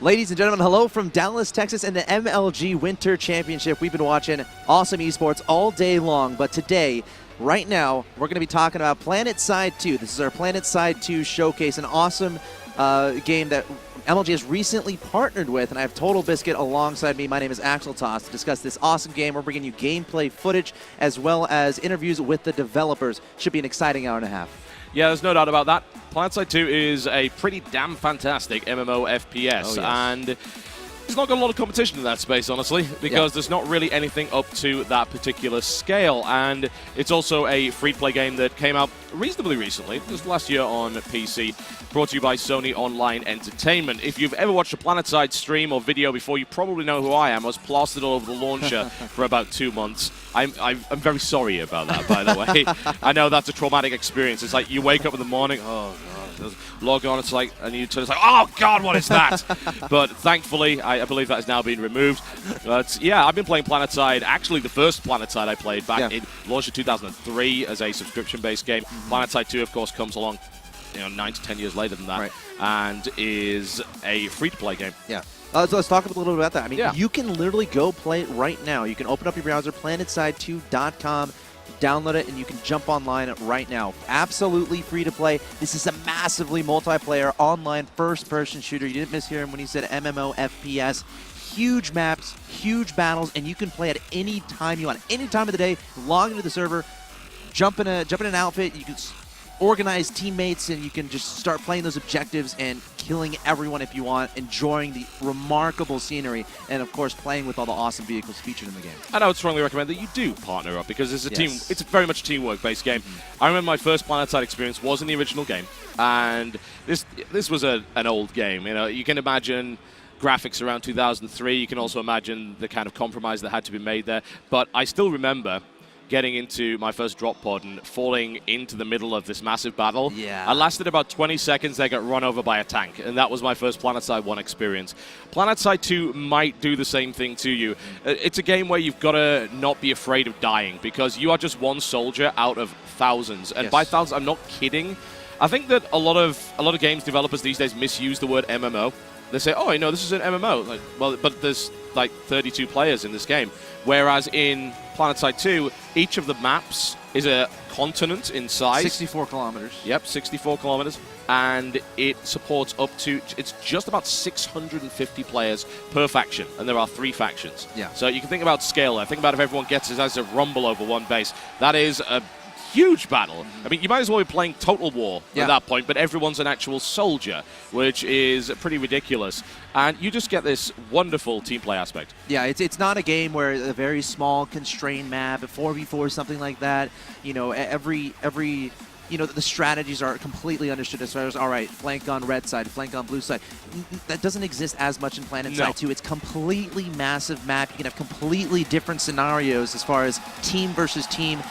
Ladies and gentlemen, hello from Dallas, Texas, and the MLG Winter Championship. We've been watching awesome esports all day long, but today, right now, we're going to be talking about PlanetSide 2. This is our PlanetSide 2 showcase, an awesome game that MLG has recently partnered with, and I have TotalBiscuit alongside me. My name is Axeltoss. To discuss this awesome game, we're bringing you gameplay footage as well as interviews with the developers. Should be an exciting hour and a half. Yeah, there's no doubt about that. PlanetSide 2 is a pretty damn fantastic MMO FPS, oh, yes. and it's not got a lot of competition in that space, honestly, because there's not really anything up to that particular scale, and it's also a free-to-play game that came out reasonably recently, just last year on PC, brought to you by Sony Online Entertainment. If you've ever watched a PlanetSide stream or video before, you probably know who I am. I was plastered all over the launcher for about 2 months. I'm very sorry about that, by the way. I know that's a traumatic experience. It's like you wake up in the morning, oh god, log on, it's like, and you turn, it's like, oh god, what is that? But thankfully, I believe that has now been removed. But yeah, I've been playing PlanetSide. Actually, the first PlanetSide I played back in launched in 2003 as a subscription-based game. PlanetSide 2, of course, comes along 9 to 10 years later than that, and is a free-to-play game. Yeah. So let's talk a little bit about that. I mean, you can literally go play it right now. You can open up your browser, planetside2.com, download it, and you can jump online right now. Absolutely free to play. This is a massively multiplayer online first-person shooter. You didn't mishear him when he said MMO FPS. Huge maps, huge battles, and you can play at any time you want. Any time of the day, log into the server, jump in an outfit, you can organize teammates, and you can just start playing those objectives and killing everyone if you want, enjoying the remarkable scenery, and of course playing with all the awesome vehicles featured in the game. And I would strongly recommend that you do partner up, because it's a team. It's very much a teamwork-based game. I remember my first PlanetSide experience was in the original game, and this was an old game. You can imagine graphics around 2003. You can also imagine the kind of compromise that had to be made there. But I still remember getting into my first drop pod and falling into the middle of this massive battle. Yeah. I lasted about 20 seconds, I got run over by a tank, and that was my first PlanetSide 1 experience. PlanetSide 2 might do the same thing to you. It's a game where you've got to not be afraid of dying, because you are just one soldier out of thousands. And by thousands, I'm not kidding. I think that a lot of games developers these days misuse the word MMO. They say, oh, this is an MMO. Like, well, but there's like 32 players in this game. Whereas in PlanetSide 2, each of the maps is a continent in size. 64 kilometers. Yep, 64 kilometers. And it supports up to, it's just about 650 players per faction. And there are 3 factions. Yeah. So you can think about scale there. Think about if everyone gets as a rumble over one base. That is a huge battle. I mean, you might as well be playing Total War at that point, but everyone's an actual soldier, which is pretty ridiculous. And you just get this wonderful team play aspect. Yeah, it's not a game where a very small constrained map, a 4v4, something like that. Every the strategies are completely understood as far as, all right, flank on red side, flank on blue side. That doesn't exist as much in PlanetSide 2. It's completely massive map. You can have completely different scenarios as far as team versus team.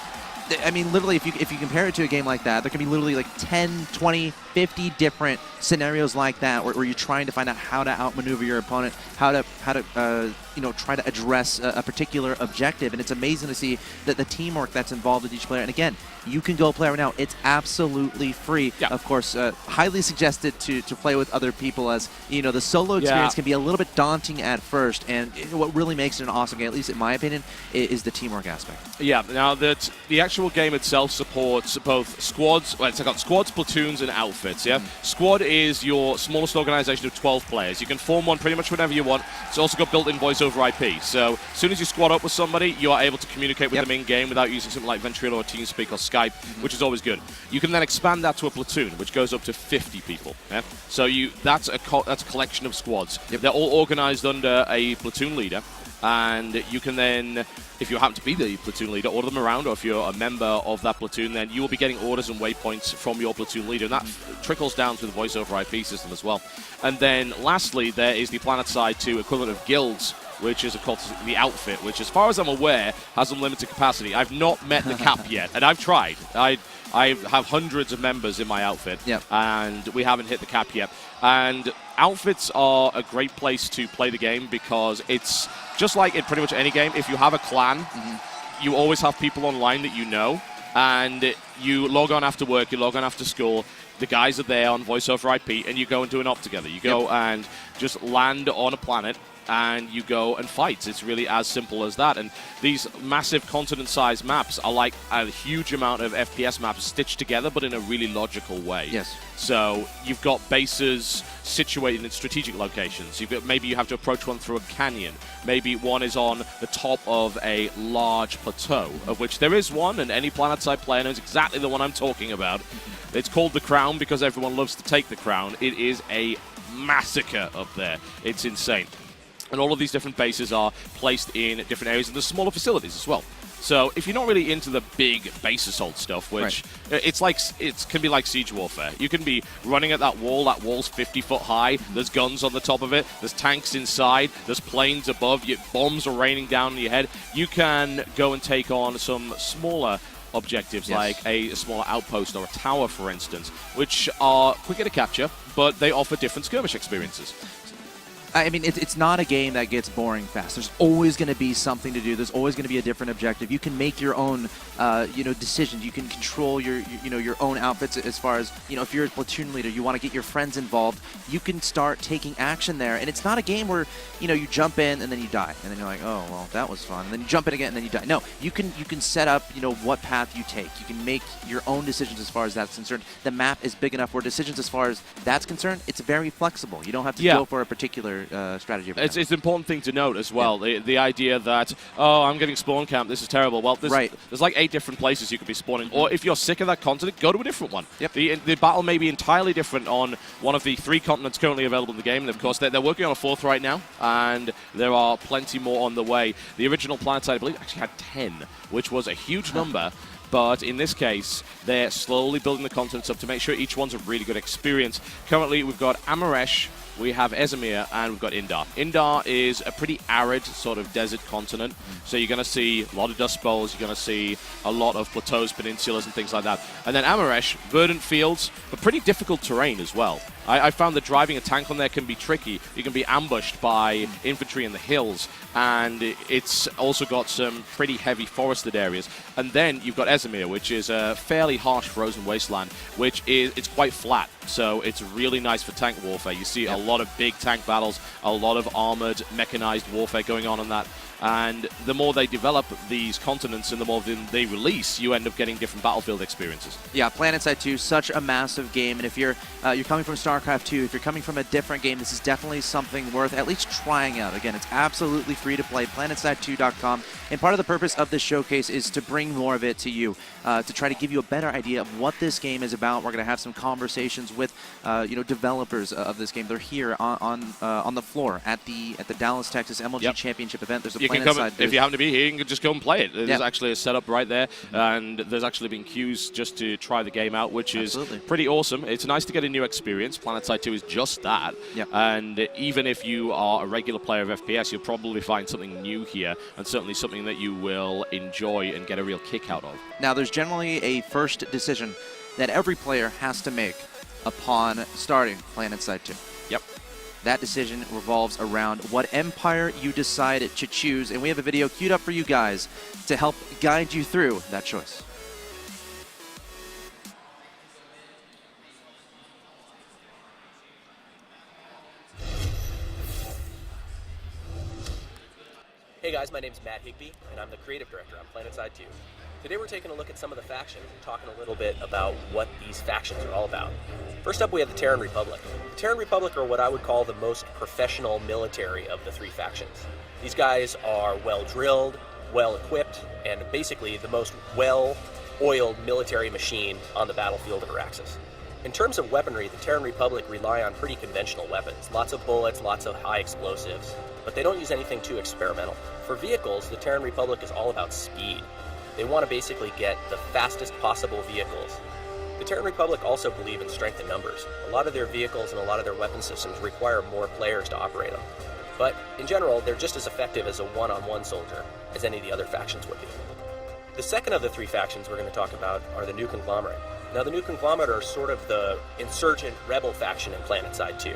I mean, literally, if you compare it to a game like that, there can be literally like 10, 20, 50 different scenarios like that where you're trying to find out how to outmaneuver your opponent, how to try to address a particular objective. And it's amazing to see that the teamwork that's involved with each player. And again, you can go play right now. It's absolutely free. Yeah. Of course, highly suggested to play with other people, as the solo experience can be a little bit daunting at first. And what really makes it an awesome game, at least in my opinion, is the teamwork aspect. Yeah. Now that the actual game itself supports both squads, well, it's got squads, platoons, and outfits. Yeah. Squad is your smallest organization of 12 players. You can form one pretty much whenever you want. It's also got built-in voice over IP. So as soon as you squad up with somebody, you are able to communicate with them in-game without using something like Ventrilo or TeamSpeak or Skype, which is always good. You can then expand that to a platoon, which goes up to 50 people. Yeah? So that's a collection of squads. They're all organized under a platoon leader, and you can then, if you happen to be the platoon leader, order them around, or if you're a member of that platoon, then you will be getting orders and waypoints from your platoon leader, and that trickles down through the voice over IP system as well. And then lastly, there is the PlanetSide 2 equivalent of guilds, which is called the outfit, which, as far as I'm aware, has unlimited capacity. I've not met the cap yet, and I've tried. I have hundreds of members in my outfit, and we haven't hit the cap yet. And outfits are a great place to play the game, because it's just like in pretty much any game. If you have a clan, you always have people online that you know. and you log on after work, you log on after school, the guys are there on voice over IP, and you go and do an op together. You go and just land on a planet, and you go and fight. It's really as simple as that. And these massive continent-sized maps are like a huge amount of FPS maps stitched together, but in a really logical way. Yes. So you've got bases situated in strategic locations. Maybe you have to approach one through a canyon. Maybe one is on the top of a large plateau, of which there is one, and any PlanetSide player knows exactly the one I'm talking about. It's called the Crown because everyone loves to take the crown. It is a massacre up there. It's insane. And all of these different bases are placed in different areas, and there's smaller facilities as well. So if you're not really into the big base assault stuff, which it can be like siege warfare. You can be running at that wall's 50 foot high, there's guns on the top of it, there's tanks inside, there's planes above, bombs are raining down on your head. You can go and take on some smaller objectives, like a smaller outpost or a tower, for instance, which are quicker to capture, but they offer different skirmish experiences. I mean, it's not a game that gets boring fast. There's always going to be something to do. There's always going to be a different objective. You can make your own, decisions. You can control your own outfits as far as, if you're a platoon leader, you want to get your friends involved, you can start taking action there. And it's not a game where, you jump in and then you die. And then you're like, oh, well, that was fun. And then you jump in again and then you die. No, you can set up, what path you take. You can make your own decisions as far as that's concerned. The map is big enough where decisions as far as that's concerned, it's very flexible. You don't have to go for a particular strategy. It's an important thing to note as well. The idea that, I'm getting spawn camp, this is terrible. Well, there's like 8 different places you could be spawning. Or if you're sick of that continent, go to a different one. Yep. The battle may be entirely different on one of the 3 continents currently available in the game. And of course, they're working on a 4th right now, and there are plenty more on the way. The original PlanetSide, I believe, actually had 10, which was a huge number. But in this case, they're slowly building the continents up to make sure each one's a really good experience. Currently, we've got Amaresh, we have Ezimir, and we've got Indar. Indar is a pretty arid sort of desert continent, so you're going to see a lot of dust bowls, you're going to see a lot of plateaus, peninsulas, and things like that. And then Amaresh, verdant fields, but pretty difficult terrain as well. I found that driving a tank on there can be tricky. You can be ambushed by infantry in the hills, and it's also got some pretty heavy forested areas. And then you've got Ezimir, which is a fairly harsh frozen wasteland, it's quite flat, so it's really nice for tank warfare. You see a lot of big tank battles, a lot of armored, mechanized warfare going on in that. And the more they develop these continents and the more they release, you end up getting different battlefield experiences. Yeah, PlanetSide 2, such a massive game. And if you're coming from StarCraft 2, if you're coming from a different game, this is definitely something worth at least trying out. Again, it's absolutely free to play, PlanetSide2.com. And part of the purpose of this showcase is to bring more of it to you, to try to give you a better idea of what this game is about. We're going to have some conversations with, developers of this game. They're here on the floor at the Dallas, Texas MLG Championship event. There's a if you happen to be here, you can just go and play it. There's actually a setup right there, and there's actually been queues just to try the game out, which is pretty awesome. It's nice to get a new experience. PlanetSide 2 is just that. And even if you are a regular player of FPS, you'll probably find something new here, and certainly something that you will enjoy and get a real kick out of. Now, there's generally a first decision that every player has to make upon starting PlanetSide 2. Yep. That decision revolves around what empire you decide to choose, and we have a video queued up for you guys to help guide you through that choice. Hey guys, my name's Matt Higbee, and I'm the creative director on PlanetSide 2. Today we're taking a look at some of the factions and talking a little bit about what these factions are all about. First up, we have the Terran Republic. The Terran Republic are what I would call the most professional military of the 3 factions. These guys are well-drilled, well-equipped, and basically the most well-oiled military machine on the battlefield of Araxis. In terms of weaponry, the Terran Republic rely on pretty conventional weapons. Lots of bullets, lots of high explosives, but they don't use anything too experimental. For vehicles, the Terran Republic is all about speed. They want to basically get the fastest possible vehicles. The Terran Republic also believe in strength in numbers. A lot of their vehicles and a lot of their weapon systems require more players to operate them. But in general, they're just as effective as a one-on-one soldier as any of the other factions would be. The second of the 3 factions we're going to talk about are the New Conglomerate. Now, the New Conglomerate are sort of the insurgent rebel faction in PlanetSide 2.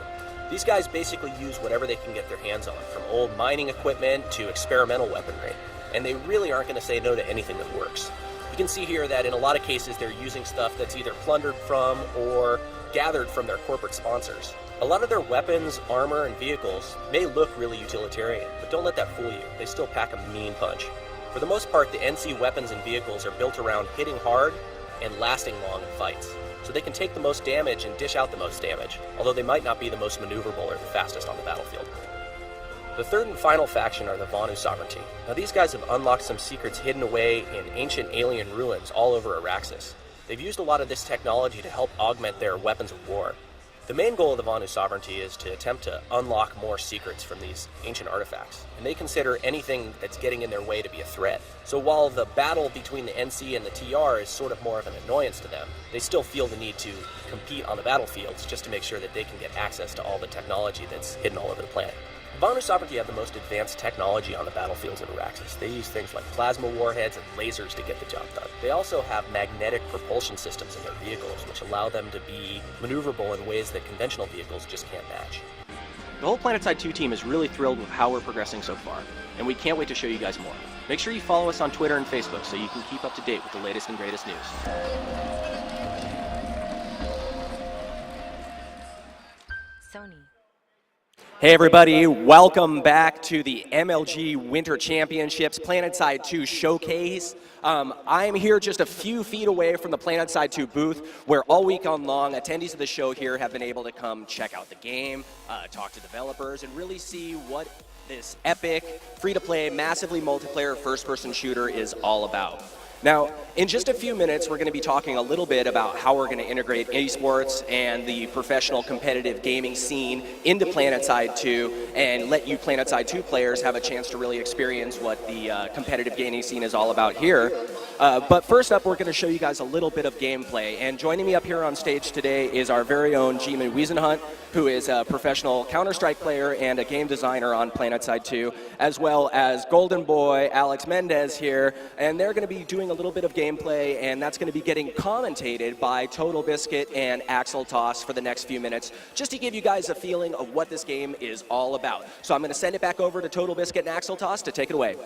These guys basically use whatever they can get their hands on, from old mining equipment to experimental weaponry. and they really aren't going to say no to anything that works. You can see here that in a lot of cases they're using stuff that's either plundered from or gathered from their corporate sponsors. A lot of their weapons, armor, and vehicles may look really utilitarian, but don't let that fool you. They still pack a mean punch. For the most part, the NC weapons and vehicles are built around hitting hard and lasting long in fights, so they can take the most damage and dish out the most damage, although they might not be the most maneuverable or the fastest on the battlefield. The third and final faction are the Vanu Sovereignty. Now these guys have unlocked some secrets hidden away in ancient alien ruins all over Araxis. They've used a lot of this technology to help augment their weapons of war. The main goal of the Vanu Sovereignty is to attempt to unlock more secrets from these ancient artifacts, and they consider anything that's getting in their way to be a threat. So while the battle between the NC and the TR is sort of more of an annoyance to them, they still feel the need to compete on the battlefields just to make sure that they can get access to all the technology that's hidden all over the planet. The Vanu Sovereignty have the most advanced technology on the battlefields in Araxis. They use things like plasma warheads and lasers to get the job done. They also have magnetic propulsion systems in their vehicles, which allow them to be maneuverable in ways that conventional vehicles just can't match. The whole PlanetSide 2 team is really thrilled with how we're progressing so far, and we can't wait to show you guys more. Make sure you follow us on Twitter and Facebook so you can keep up to date with the latest and greatest news. Sony. Hey everybody, welcome back to the MLG Winter Championships PlanetSide 2 showcase. I'm here just a few feet away from the PlanetSide 2 booth, where all week long attendees of the show here have been able to come check out the game, talk to developers, and really see what this epic, free-to-play, massively multiplayer first-person shooter is all about. Now, in just a few minutes, we're going to be talking a little bit about how we're going to integrate eSports and the professional competitive gaming scene into PlanetSide 2 and let you PlanetSide 2 players have a chance to really experience what the competitive gaming scene is all about here. But first up, we're going to show you guys a little bit of gameplay. And joining me up here on stage today is our very own Jimin Wiesenhunt, who is a professional Counter-Strike player and a game designer on PlanetSide 2, as well as Golden Boy Alex Mendez here. And they're going to be doing a little bit of gameplay, and that's going to be getting commentated by TotalBiscuit and Axeltoss for the next few minutes, just to give you guys a feeling of what this game is all about. So I'm going to send it back over to TotalBiscuit and Axeltoss to take it away.